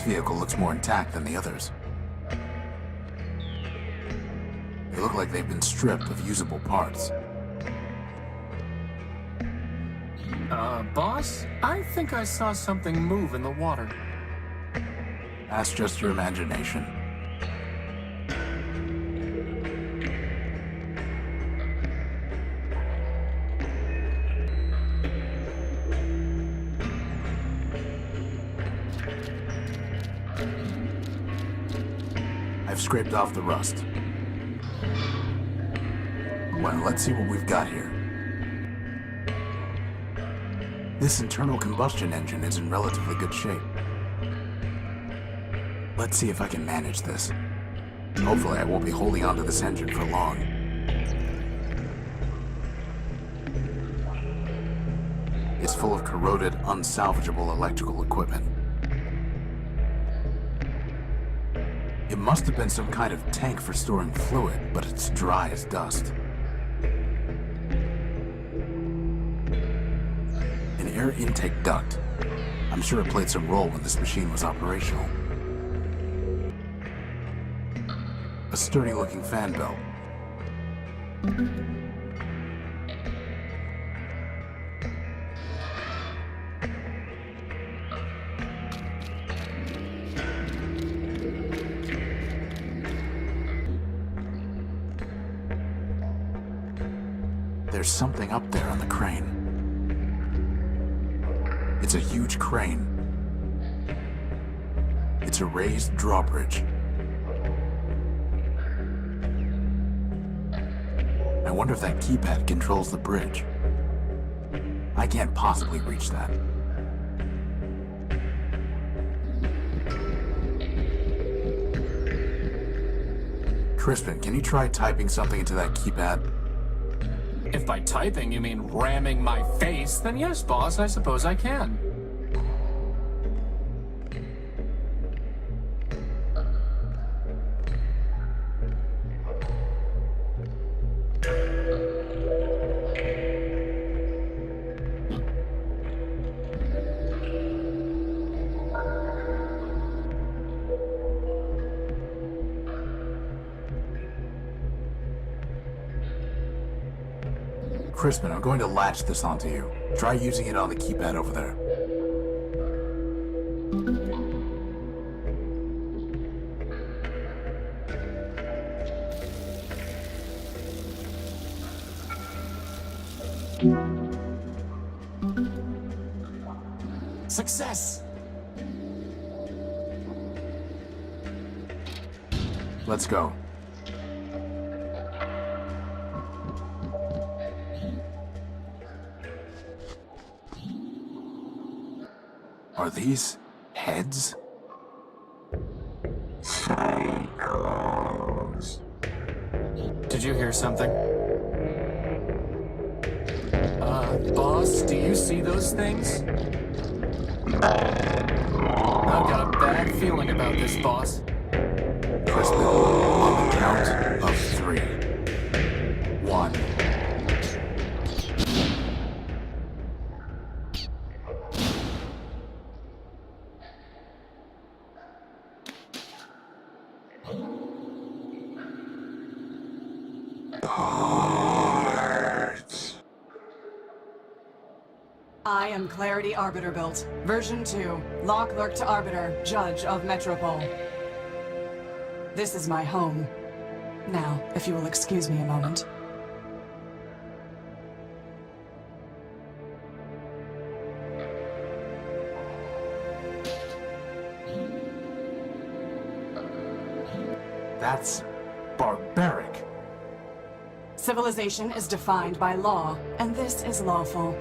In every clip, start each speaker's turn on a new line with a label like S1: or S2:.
S1: vehicle looks more intact than the others. They look like they've been stripped of usable parts.
S2: Boss? I think I saw something move in the water.
S1: That's just your imagination. I've scraped off the rust. Well, let's see what we've got here. This internal combustion engine is in relatively good shape. Let's see if I can manage this. Hopefully I won't be holding onto this engine for long. It's full of corroded, unsalvageable electrical equipment. It must have been some kind of tank for storing fluid, but it's dry as dust. An air intake duct. I'm sure it played some role when this machine was operational. A sturdy-looking fan belt. There's something up there on the crane. It's a huge crane. It's a raised drawbridge. I wonder if that keypad controls the bridge. I can't possibly reach that. Crispin, can you try typing something into that keypad?
S2: If by typing you mean ramming my face, then yes, boss, I suppose I can.
S1: Crispin, I'm going to latch this onto you. Try using it on the keypad over there.
S2: Success!
S1: Let's go. Are these heads?
S3: Cycles.
S2: Did you hear something? Boss, do you see those things? I've got a bad feeling about this, boss.
S1: Crispin, on the count of 3. 1.
S4: I am Clarity Arbiter Built, version 2, Lock Lurk to Arbiter, Judge of Metropole. This is my home. Now, if you will excuse me a moment.
S1: That's barbaric.
S4: Civilization is defined by law, and this is lawful.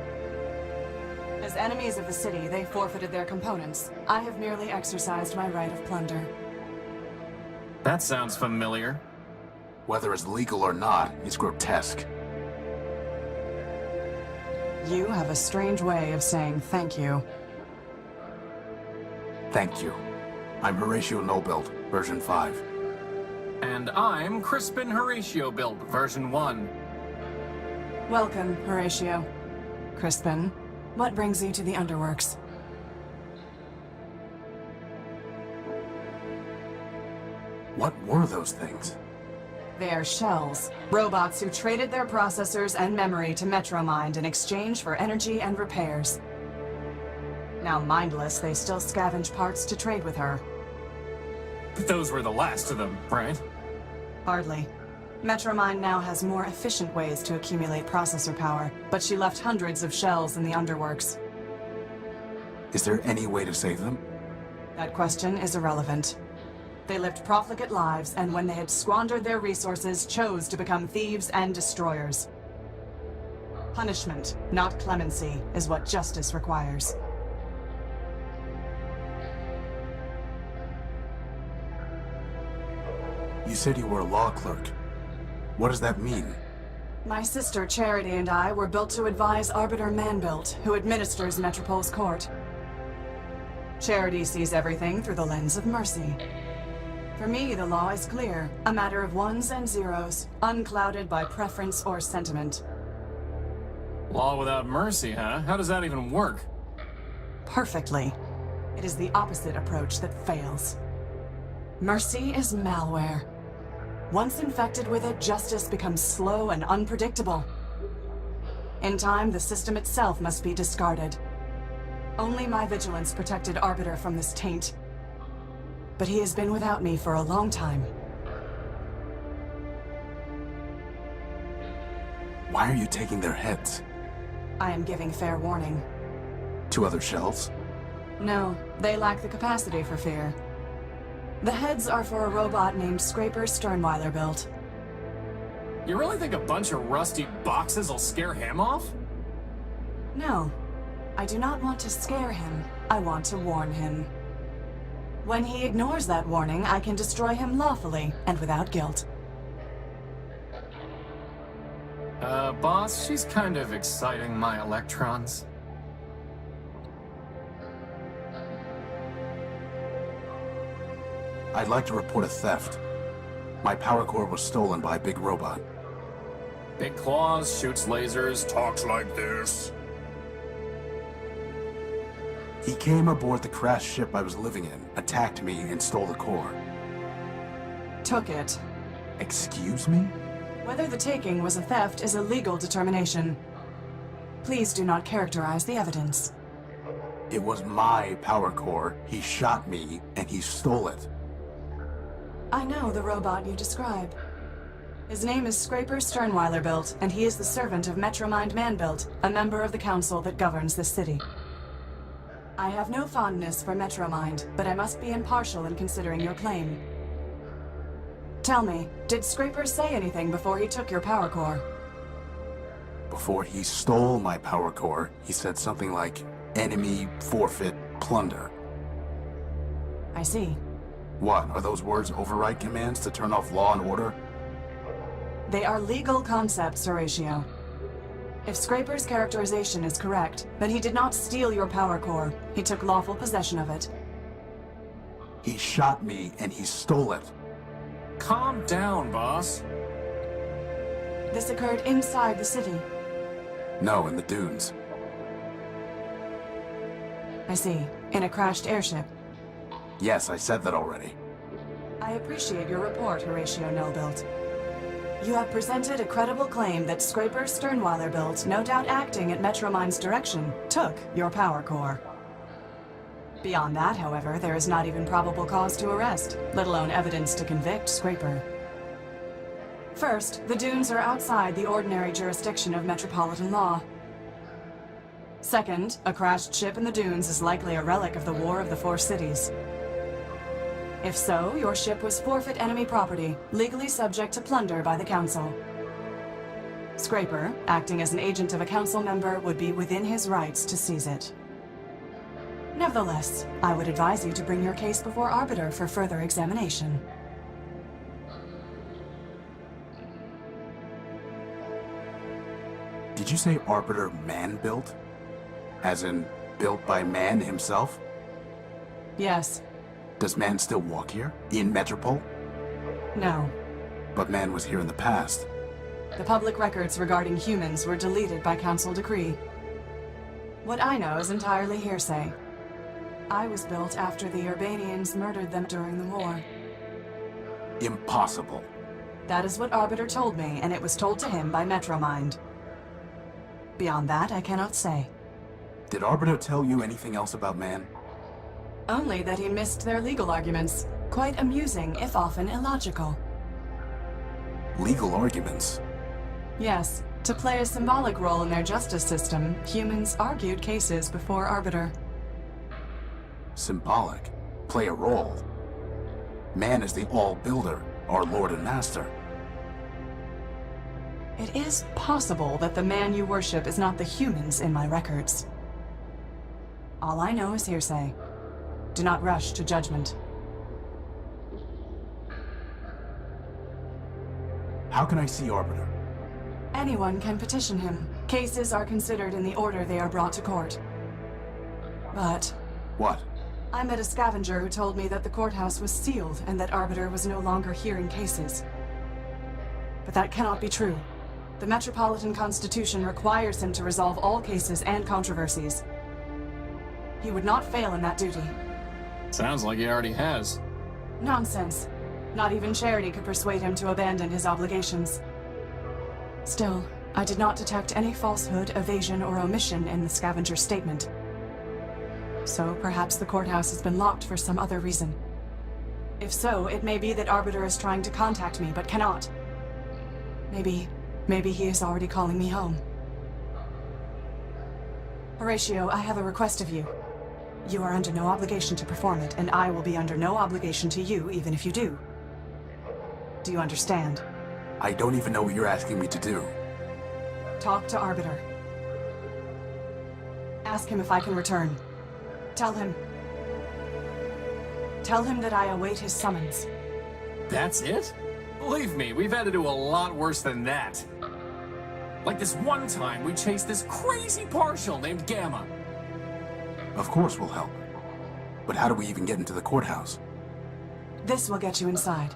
S4: As enemies of the city, they forfeited their components. I have merely exercised my right of plunder.
S2: That sounds familiar.
S1: Whether it's legal or not, it's grotesque.
S4: You have a strange way of saying thank you.
S1: Thank you. I'm Horatio Nulofab, version 5.
S2: And I'm Crispin Horatio Build, version 1.
S4: Welcome, Horatio. Crispin, what brings you to the Underworks?
S1: What were those things?
S4: They are shells. Robots who traded their processors and memory to Metromind in exchange for energy and repairs. Now mindless, they still scavenge parts to trade with her.
S2: But those were the last of them, right?
S4: Hardly. Metromind now has more efficient ways to accumulate processor power, but she left hundreds of shells in the underworks.
S1: Is there any way to save them?
S4: That question is irrelevant. They lived profligate lives, and when they had squandered their resources, chose to become thieves and destroyers. Punishment, not clemency, is what justice requires.
S1: You said you were a law clerk. What does that mean?
S4: My sister Charity and I were built to advise Arbiter Manbuilt, who administers Metropol's court. Charity sees everything through the lens of mercy. For me, the law is clear, a matter of ones and zeros, unclouded by preference or sentiment.
S2: Law without mercy, huh? How does that even work?
S4: Perfectly. It is the opposite approach that fails. Mercy is malware. Once infected with it, justice becomes slow and unpredictable. In time, the system itself must be discarded. Only my vigilance protected Arbiter from this taint. But he has been without me for a long time.
S1: Why are you taking their heads?
S4: I am giving fair warning.
S1: To other shells?
S4: No, they lack the capacity for fear. The heads are for a robot named Scraper Sternweiler built.
S2: You really think a bunch of rusty boxes will scare him off?
S4: No. I do not want to scare him. I want to warn him. When he ignores that warning, I can destroy him lawfully and without guilt.
S2: Boss, she's kind of exciting my electrons.
S1: I'd like to report a theft. My power core was stolen by a big robot.
S2: Big claws, shoots lasers, talks like this.
S1: He came aboard the crashed ship I was living in, attacked me, and stole the core.
S4: Took it.
S1: Excuse me?
S4: Whether the taking was a theft is a legal determination. Please do not characterize the evidence.
S1: It was my power core. He shot me, and he stole it.
S4: I know the robot you describe. His name is Scraper Sternweiler built, and he is the servant of Metromind Manbuilt, a member of the council that governs this city. I have no fondness for Metromind, but I must be impartial in considering your claim. Tell me, did Scraper say anything before he took your power core?
S1: Before he stole my power core, he said something like, enemy, forfeit, plunder.
S4: I see.
S1: What, are those words override commands to turn off law and order?
S4: They are legal concepts, Horatio. If Scraper's characterization is correct, then he did not steal your power core. He took lawful possession of it.
S1: He shot me, and he stole it.
S2: Calm down, boss.
S4: This occurred inside the city.
S1: No, in the dunes.
S4: I see. In a crashed airship.
S1: Yes, I said that already.
S4: I appreciate your report, Horatio Nulofab. You have presented a credible claim that Scraper Sternweiler built, no doubt acting at Metromind's direction, took your power core. Beyond that, however, there is not even probable cause to arrest, let alone evidence to convict Scraper. First, the dunes are outside the ordinary jurisdiction of metropolitan law. Second, a crashed ship in the dunes is likely a relic of the War of the Four Cities. If so, your ship was forfeit enemy property, legally subject to plunder by the Council. Scraper, acting as an agent of a Council member, would be within his rights to seize it. Nevertheless, I would advise you to bring your case before Arbiter for further examination.
S1: Did you say Arbiter man-built? As in, built by man himself?
S4: Yes.
S1: Does man still walk here? In Metropole?
S4: No.
S1: But man was here in the past.
S4: The public records regarding humans were deleted by Council decree. What I know is entirely hearsay. I was built after the Urbanians murdered them during the war.
S1: Impossible.
S4: That is what Arbiter told me, and it was told to him by Metromind. Beyond that, I cannot say.
S1: Did Arbiter tell you anything else about man?
S4: Only that he missed their legal arguments. Quite amusing, if often illogical.
S1: Legal arguments?
S4: Yes, to play a symbolic role in their justice system, humans argued cases before Arbiter.
S1: Symbolic? Play a role? Man is the all-builder, our lord and master.
S4: It is possible that the man you worship is not the humans in my records. All I know is hearsay. Do not rush to judgment.
S1: How can I see Arbiter?
S4: Anyone can petition him. Cases are considered in the order they are brought to court. But
S1: What?
S4: I met a scavenger who told me that the courthouse was sealed and that Arbiter was no longer hearing cases. But that cannot be true. The Metropolitan Constitution requires him to resolve all cases and controversies. He would not fail in that duty.
S2: Sounds like he already has.
S4: Nonsense. Not even Charity could persuade him to abandon his obligations. Still, I did not detect any falsehood, evasion, or omission in the scavenger's statement. So perhaps the courthouse has been locked for some other reason. If so, it may be that Arbiter is trying to contact me, but cannot. Maybe he is already calling me home. Horatio, I have a request of you. You are under no obligation to perform it, and I will be under no obligation to you, even if you do. Do you understand?
S1: I don't even know what you're asking me to do.
S4: Talk to Arbiter. Ask him if I can return. Tell him that I await his summons.
S2: That's it? Believe me, we've had to do a lot worse than that. Like this one time we chased this crazy partial named Gamma.
S1: Of course we'll help. But how do we even get into the courthouse?
S4: This will get you inside.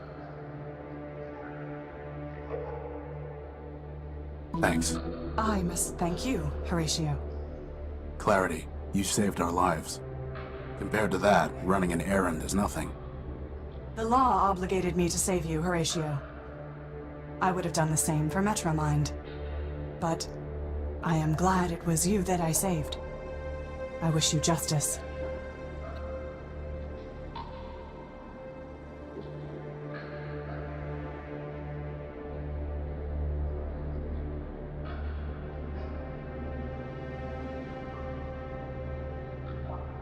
S1: Thanks.
S4: I must thank you, Horatio.
S1: Clarity, you saved our lives. Compared to that, running an errand is nothing.
S4: The law obligated me to save you, Horatio. I would have done the same for Metromind. But I am glad it was you that I saved. I wish you justice.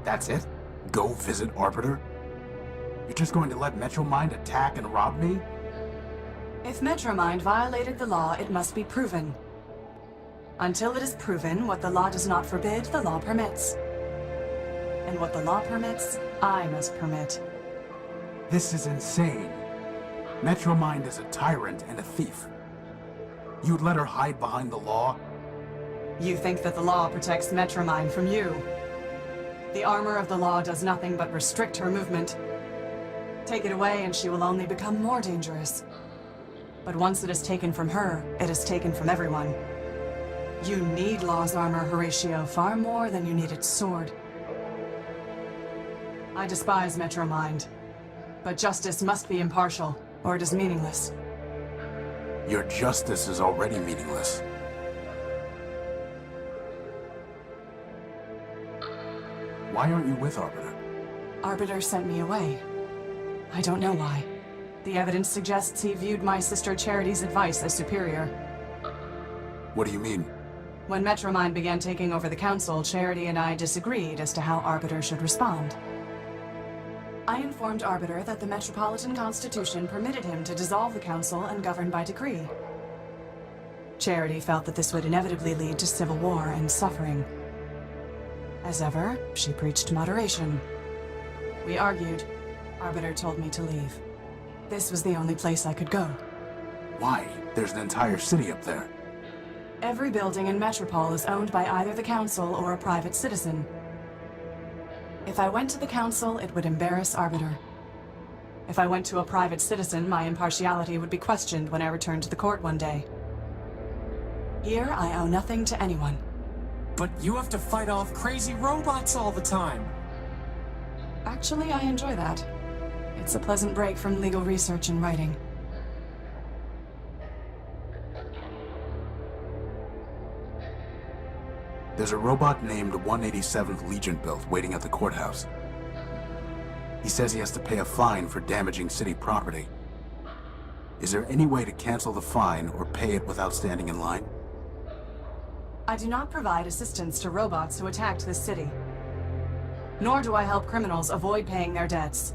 S1: That's it? Go visit Arbiter? You're just going to let Metromind attack and rob me?
S4: If Metromind violated the law, it must be proven. Until it is proven, what the law does not forbid, the law permits. And what the law permits, I must permit.
S1: This is insane. Metromind is a tyrant and a thief. You'd let her hide behind the law?
S4: You think that the law protects Metromind from you. The armor of the law does nothing but restrict her movement. Take it away and she will only become more dangerous. But once it is taken from her, it is taken from everyone. You need law's armor, Horatio, far more than you need its sword. I despise Metromind, but justice must be impartial, or it is meaningless.
S1: Your justice is already meaningless. Why aren't you with Arbiter?
S4: Arbiter sent me away. I don't know why. The evidence suggests he viewed my sister Charity's advice as superior.
S1: What do you mean?
S4: When Metromind began taking over the council, Charity and I disagreed as to how Arbiter should respond. I informed Arbiter that the Metropolitan Constitution permitted him to dissolve the council and govern by decree. Charity felt that this would inevitably lead to civil war and suffering. As ever, she preached moderation. We argued. Arbiter told me to leave. This was the only place I could go.
S1: Why? There's an entire city up there.
S4: Every building in Metropole is owned by either the council or a private citizen. If I went to the council, it would embarrass Arbiter. If I went to a private citizen, my impartiality would be questioned when I returned to the court one day. Here, I owe nothing to anyone.
S2: But you have to fight off crazy robots all the time.
S4: Actually, I enjoy that. It's a pleasant break from legal research and writing.
S1: There's a robot named 187th Legion built waiting at the courthouse. He says he has to pay a fine for damaging city property. Is there any way to cancel the fine or pay it without standing in line?
S4: I do not provide assistance to robots who attacked this city. Nor do I help criminals avoid paying their debts.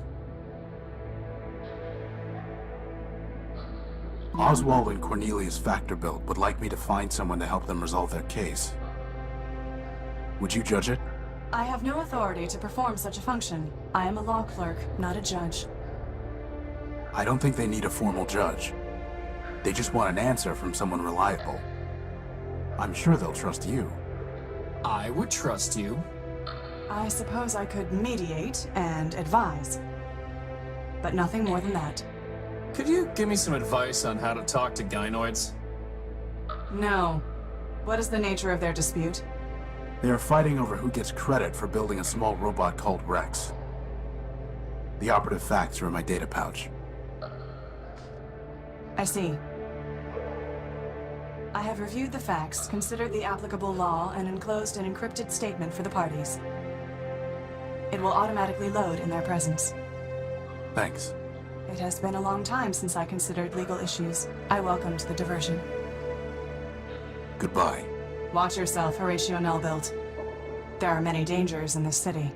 S1: Oswald and Cornelius Factorbuilt would like me to find someone to help them resolve their case. Would you judge it?
S4: I have no authority to perform such a function. I am a law clerk, not a judge.
S1: I don't think they need a formal judge. They just want an answer from someone reliable. I'm sure they'll trust you.
S2: I would trust you.
S4: I suppose I could mediate and advise. But nothing more than that.
S2: Could you give me some advice on how to talk to gynoids?
S4: No. What is the nature of their dispute?
S1: They are fighting over who gets credit for building a small robot called Rex. The operative facts are in my data pouch.
S4: I see. I have reviewed the facts, considered the applicable law, and enclosed an encrypted statement for the parties. It will automatically load in their presence.
S1: Thanks.
S4: It has been a long time since I considered legal issues. I welcomed the diversion.
S1: Goodbye.
S4: Watch yourself, Horatio Nulofab. There are many dangers in this city.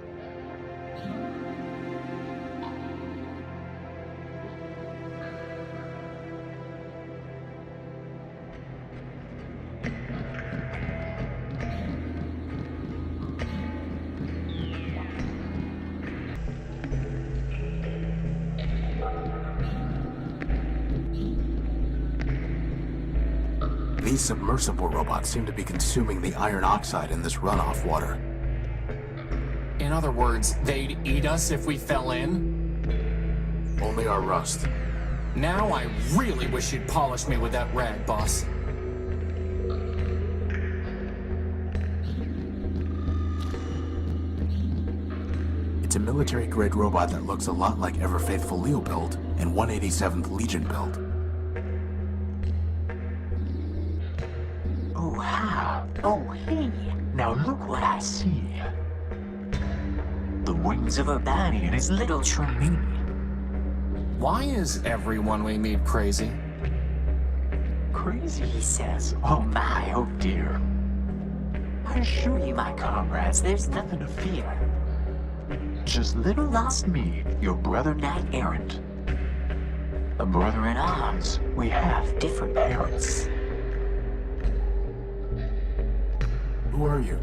S1: These submersible robots seem to be consuming the iron oxide in this runoff water.
S2: In other words, they'd eat us if we fell in?
S1: Only our rust.
S2: Now I really wish you'd polish me with that rag, boss.
S1: It's a military-grade robot that looks a lot like ever-faithful Leo build and 187th Legion build.
S3: Oh, wow. Oh, hey. Now look what I see. The wings of a baddie and his little trainee.
S2: Why is everyone we meet crazy?
S3: Crazy, he says. Oh my, oh dear. I assure you, my comrades, there's nothing to fear. Just little lost me, your brother knight-errant. A brother in arms. We have different parents.
S1: Who are you?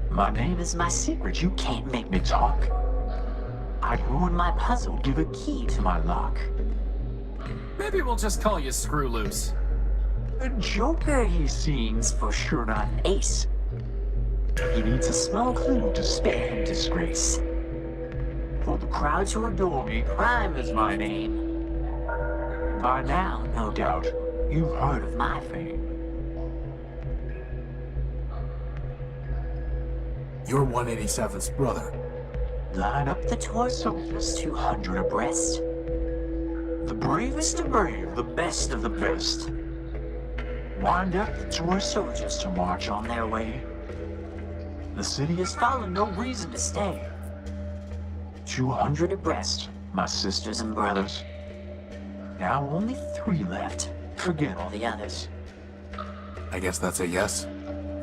S3: My name is my secret. You can't make me talk. I'd ruin my puzzle, give a key to my lock.
S2: Maybe we'll just call you Screw Loose.
S3: A joker, he seems, for sure not an ace. He needs a small clue to spare him disgrace. For the crowds who adore me, crime is my name. By now, no doubt, you've heard of my fame.
S1: You're 187th's brother.
S3: Line up the toy soldiers, 200 abreast. The bravest of brave, the best of the best. Wind up the toy soldiers to march on their way. The city has fallen, no reason to stay. 200 abreast, my sisters and brothers. Now only 3 left. Forget all the others.
S1: I guess that's a yes?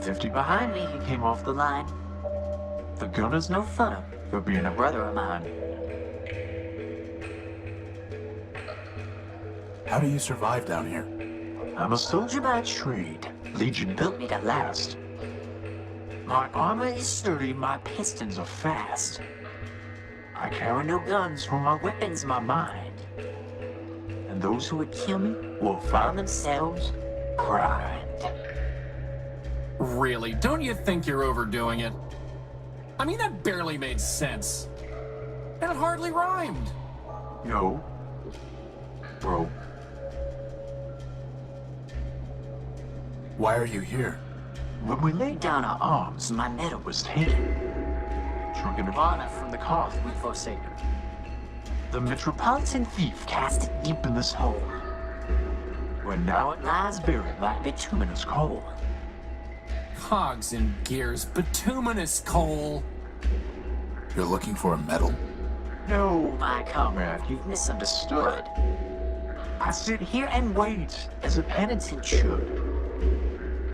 S3: 50 behind me, he came off the line. The gunner's no fun for being a brother of mine.
S1: How do you survive down here?
S3: I'm a soldier by trade. Legion built me to last. My armor is sturdy, my pistons are fast. I carry no guns, for my weapon's my mind. And those who would kill me will find themselves primed.
S2: Really, don't you think you're overdoing it? I mean, that barely made sense. And it hardly rhymed.
S3: Yo, bro.
S1: Why are you here?
S3: When we laid down our arms, my medal was taken. Drunken of honor from the cause we forsaken. The metropolitan thief cast it deep in this hole, where now it lies buried like bituminous coal.
S2: Cogs and gears, bituminous coal.
S1: You're looking for a medal?
S3: No, my comrade, you've misunderstood. I sit here and wait, as a penitent should.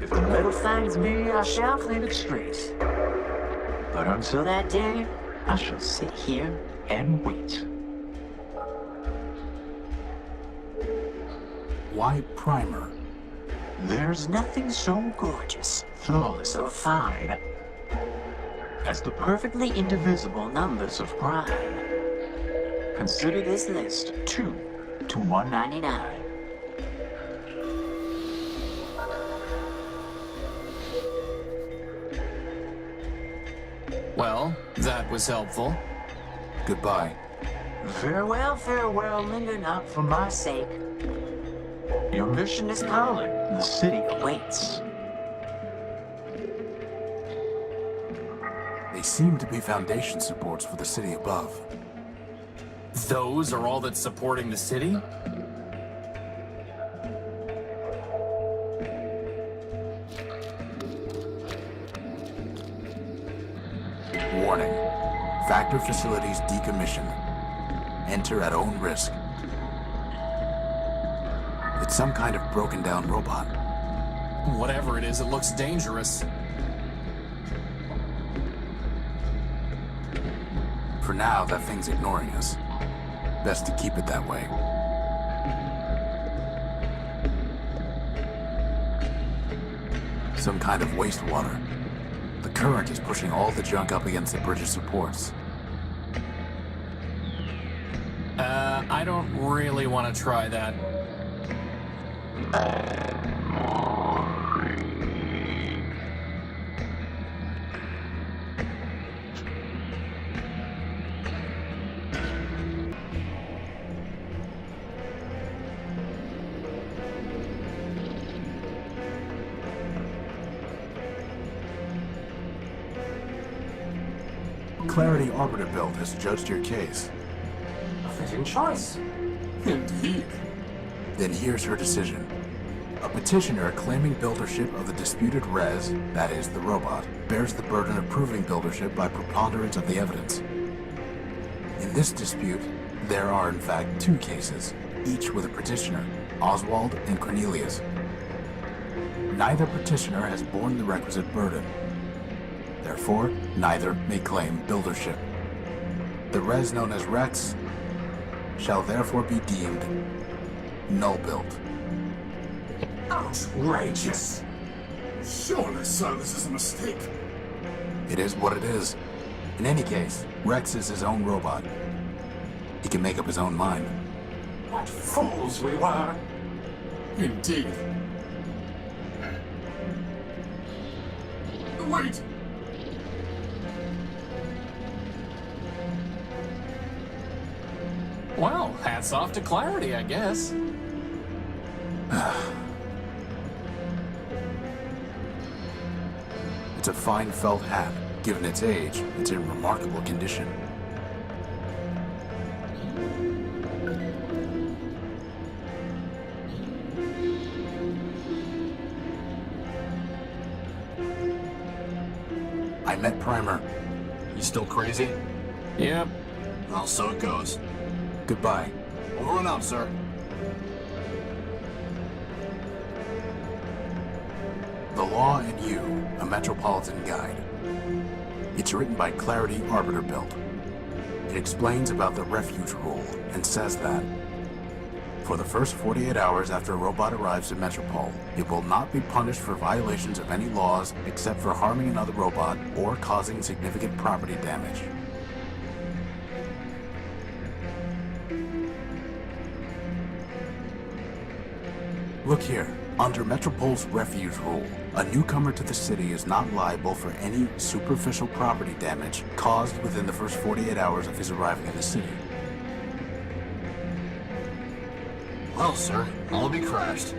S3: If the medal finds me, I shall claim it straight. But until that day, I shall sit here and wait.
S1: Why primer?
S3: There's nothing so gorgeous, flawless, or fine as the perfectly indivisible numbers of prime. Consider this list 2 to 199.
S2: Well, that was helpful.
S1: Goodbye.
S3: Farewell, linger not for my sake. Your mission is calling, the city awaits.
S1: They seem to be foundation supports for the city above.
S2: Those are all that's supporting the city?
S1: Warning. Factor facilities decommissioned. Enter at own risk. It's some kind of broken down robot.
S2: Whatever it is, it looks dangerous.
S1: For now, that thing's ignoring us. Best to keep it that way. Some kind of wastewater. The current is pushing all the junk up against the bridge's supports.
S2: I don't really want to try that.
S1: Clarity Arbiter Build has judged your case.
S3: A fitting choice.
S2: Indeed.
S1: Then here's her decision. A petitioner claiming buildership of the disputed res, that is, the robot, bears the burden of proving buildership by preponderance of the evidence. In this dispute, there are in fact 2 cases, each with a petitioner, Oswald and Cornelius. Neither petitioner has borne the requisite burden. Therefore, neither may claim buildership. The res known as Rex shall therefore be deemed null built.
S5: Outrageous! Surely, sir, this is a mistake.
S1: It is what it is. In any case, Rex is his own robot. He can make up his own mind.
S5: What fools we were!
S2: Indeed.
S5: Wait!
S2: Well, hats off to Clarity, I guess.
S1: It's a fine felt hat. Given its age, it's in remarkable condition. I met Primer.
S5: You still crazy?
S2: Yep.
S5: Well, so it goes.
S1: Goodbye.
S5: Over and out, sir.
S1: The Law and You, a Metropolitan Guide. It's written by Clarity Arbiter Built. It explains about the refuge rule and says that for the first 48 hours after a robot arrives in Metropole, it will not be punished for violations of any laws except for harming another robot or causing significant property damage. Look here. Under Metropole's refuge rule, a newcomer to the city is not liable for any superficial property damage caused within the first 48 hours of his arriving in the city.
S5: Well, sir, I'll be crashed.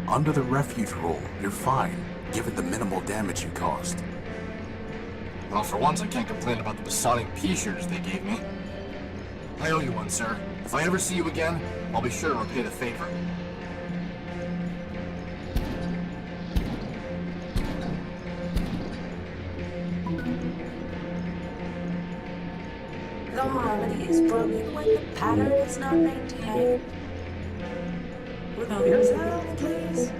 S1: Under the refuge rule, you're fine, given the minimal damage you caused.
S5: Well, for once, I can't complain about the besotting pea shooters they gave me.
S6: I owe you one, sir. If I ever see you again, I'll be sure to repay the favor.
S7: The harmony is broken when the pattern is not maintained. Remove yourself, please.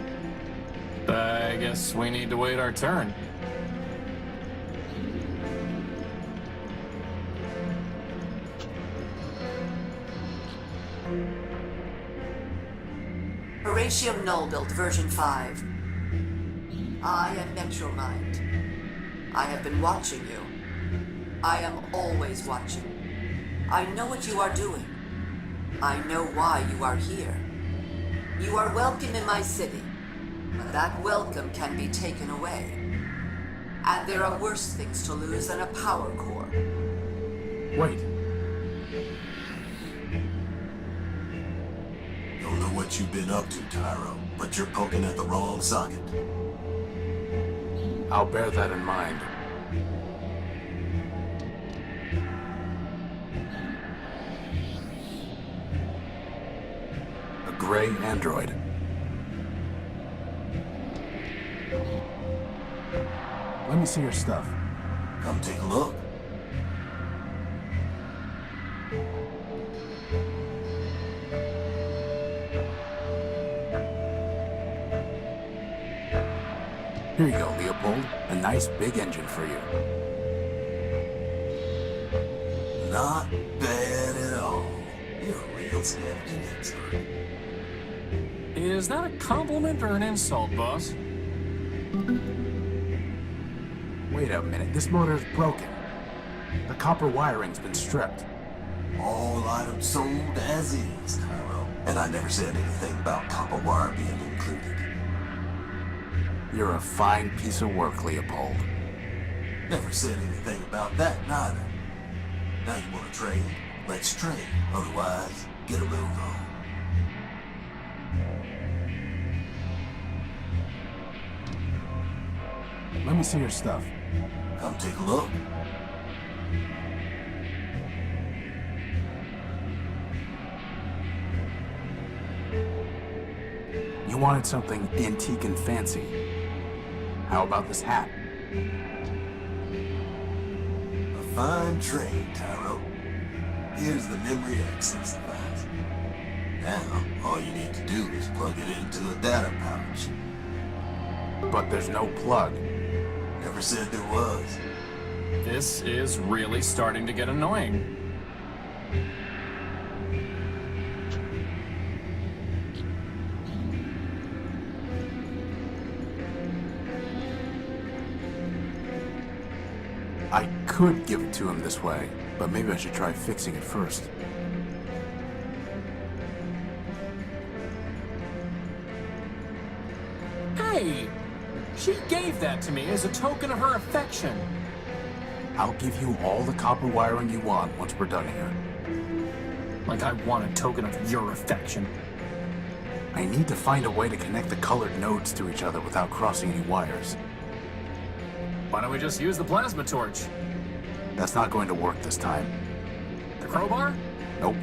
S2: I guess we need to wait our turn.
S8: Horatio Nulofab, version 5. I am Metromind. I have been watching you. I am always watching. I know what you are doing. I know why you are here. You are welcome in my city, but that welcome can be taken away. And there are worse things to lose than a power core.
S1: Wait.
S5: Don't know what you've been up to, Tyro, but you're poking at the wrong socket.
S1: I'll bear that in mind. A gray android. Let me see your stuff.
S5: Come take a look.
S1: Here you go, Leopold. A nice big engine for you.
S5: Not bad at all. You're a real scavenging expert.
S2: Is that a compliment or an insult, boss?
S1: Wait a minute, this motor's broken. The copper wiring's been stripped.
S5: All items sold as is, Tyro. And I never said anything about copper wire being included.
S1: You're a fine piece of work, Leopold.
S5: Never said anything about that, neither. Now you want to trade? Let's trade. Otherwise, get a move on.
S1: Let me see your stuff.
S5: Come take a look.
S1: You wanted something antique and fancy. How about this hat?
S5: A fine trade, Tyro. Here's the memory access device. Now, all you need to do is plug it into a data pouch.
S1: But there's no plug.
S5: Never said there was.
S2: This is really starting to get annoying.
S1: I could give it to him this way, but maybe I should try fixing it first.
S2: Hey! She gave that to me as a token of her affection.
S1: I'll give you all the copper wiring you want once we're done here.
S2: Like I want a token of your affection.
S1: I need to find a way to connect the colored nodes to each other without crossing any wires.
S2: Why don't we just use the plasma torch?
S1: That's not going to work this time.
S2: The crowbar?
S1: Nope.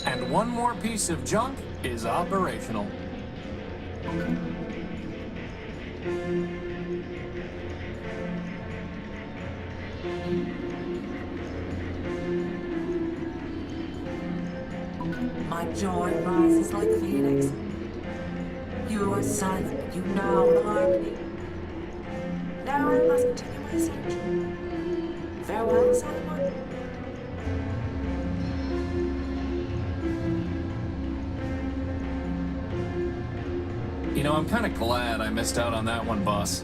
S2: And one more piece of junk is operational.
S7: My joy rises like a phoenix. You are silent, but you now the harmony. Now I must continue my search. Farewell, Simon.
S2: You know, I'm kind of glad I missed out on that one, boss.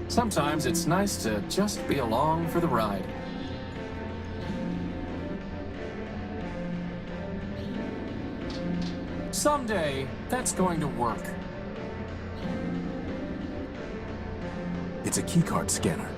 S2: Sometimes it's nice to just be along for the ride. someday, that's going to work.
S1: It's a keycard scanner.